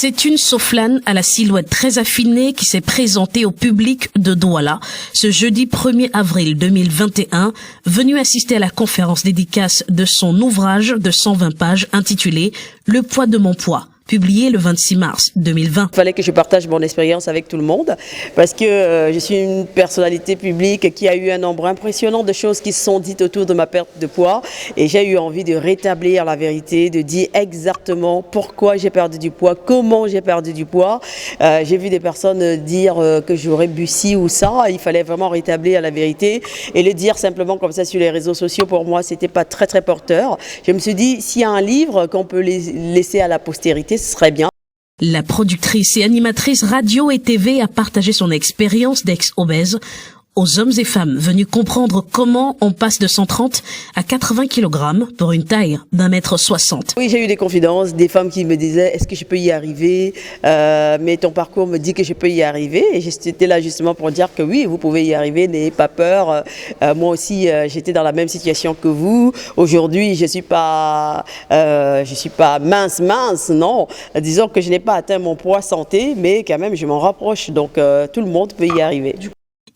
C'est une Soflane à la silhouette très affinée qui s'est présentée au public de Douala ce jeudi 1er avril 2021, venue assister à la conférence dédicace de son ouvrage de 120 pages intitulé « Le poids de mon poids ». Publié le 26 mars 2020. Il fallait que je partage mon expérience avec tout le monde parce que je suis une personnalité publique qui a eu un nombre impressionnant de choses qui se sont dites autour de ma perte de poids et j'ai eu envie de rétablir la vérité, de dire exactement pourquoi j'ai perdu du poids, comment j'ai perdu du poids. J'ai vu des personnes dire que j'aurais bu ci ou ça, il fallait vraiment rétablir la vérité et le dire simplement comme ça sur les réseaux sociaux, pour moi c'était pas très porteur. Je me suis dit, s'il y a un livre qu'on peut laisser à la postérité, ce serait bien. La productrice et animatrice radio et TV a partagé son expérience d'ex-obèse aux hommes et femmes venus comprendre comment on passe de 130 à 80 kg pour une taille d'1,60 m. Oui, j'ai eu des confidences, des femmes qui me disaient « est-ce que je peux y arriver mais ton parcours me dit que je peux y arriver » et j'étais là justement pour dire que oui, vous pouvez y arriver, n'ayez pas peur. Moi aussi, j'étais dans la même situation que vous. Aujourd'hui, je suis pas mince, non. Disons que je n'ai pas atteint mon poids santé, mais quand même, je m'en rapproche. Donc, tout le monde peut y arriver.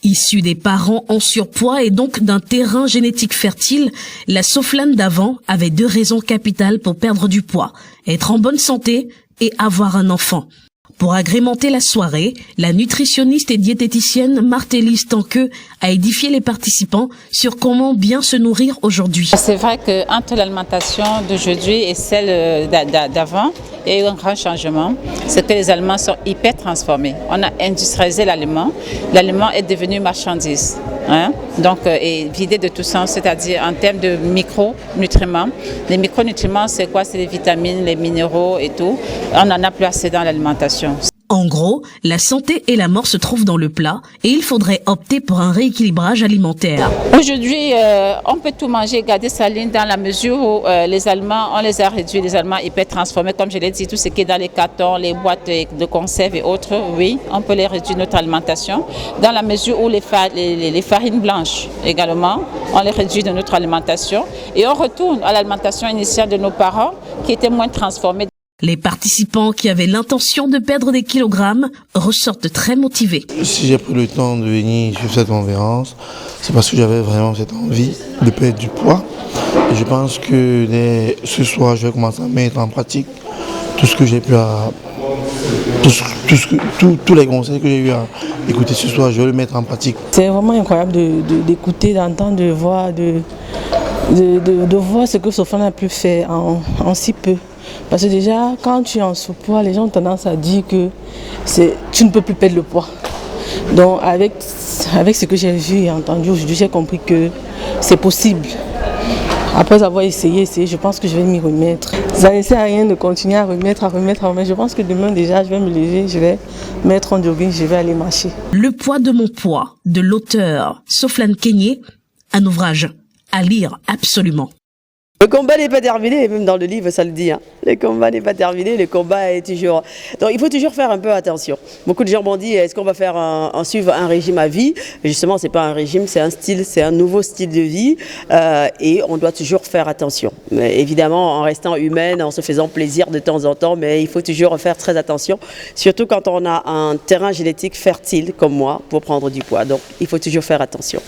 Issue des parents en surpoids et donc d'un terrain génétique fertile, la Soflane d'avant avait deux raisons capitales pour perdre du poids, être en bonne santé et avoir un enfant. Pour agrémenter la soirée, la nutritionniste et diététicienne Martélis Tanqueux a édifié les participants sur comment bien se nourrir aujourd'hui. C'est vrai qu'entre l'alimentation d'aujourd'hui et celle d'avant, il y a eu un grand changement. C'est que les aliments sont hyper transformés. On a industrialisé l'aliment. L'aliment est devenu marchandise. Donc, et vidé de tout sens, c'est-à-dire en termes de micronutriments. Les micronutriments, c'est quoi? C'est les vitamines, les minéraux et tout. On n'en a plus assez dans l'alimentation. En gros, la santé et la mort se trouvent dans le plat et il faudrait opter pour un rééquilibrage alimentaire. Aujourd'hui, on peut tout manger, garder sa ligne dans la mesure où les aliments, on les a réduits, les aliments hyper transformés, comme je l'ai dit, tout ce qui est dans les cartons, les boîtes de conserve et autres, oui, on peut les réduire notre alimentation. Dans la mesure où les farines blanches également, on les réduit de notre alimentation et on retourne à l'alimentation initiale de nos parents qui était moins transformée. Les participants qui avaient l'intention de perdre des kilogrammes ressortent très motivés. Si j'ai pris le temps de venir sur cette conférence, c'est parce que j'avais vraiment cette envie de perdre du poids. Et je pense que ce soir, je vais commencer à mettre en pratique tout ce que j'ai pu tous les conseils que j'ai eu à écouter ce soir, je vais le mettre en pratique. C'est vraiment incroyable d'écouter, d'entendre, de voir ce que Soflane a pu faire en si peu. Parce que déjà, quand tu es en sous-poids, les gens ont tendance à dire que tu ne peux plus perdre le poids. Donc avec ce que j'ai vu et entendu aujourd'hui, j'ai compris que c'est possible. Après avoir essayé, je pense que je vais m'y remettre. Ça ne sert à rien de continuer à remettre. Je pense que demain déjà, je vais me lever, je vais mettre en jogging, je vais aller marcher. Le poids de mon poids, de l'auteur Soflane Kenyé, un ouvrage à lire absolument. Le combat n'est pas terminé, même dans le livre ça le dit. Le combat n'est pas terminé, le combat est toujours... Donc il faut toujours faire un peu attention. Beaucoup de gens m'ont dit, est-ce qu'on va suivre un régime à vie? Justement, ce n'est pas un régime, c'est un style, c'est un nouveau style de vie et on doit toujours faire attention. Mais évidemment, en restant humaine, en se faisant plaisir de temps en temps, mais il faut toujours faire très attention, surtout quand on a un terrain génétique fertile comme moi pour prendre du poids. Donc il faut toujours faire attention.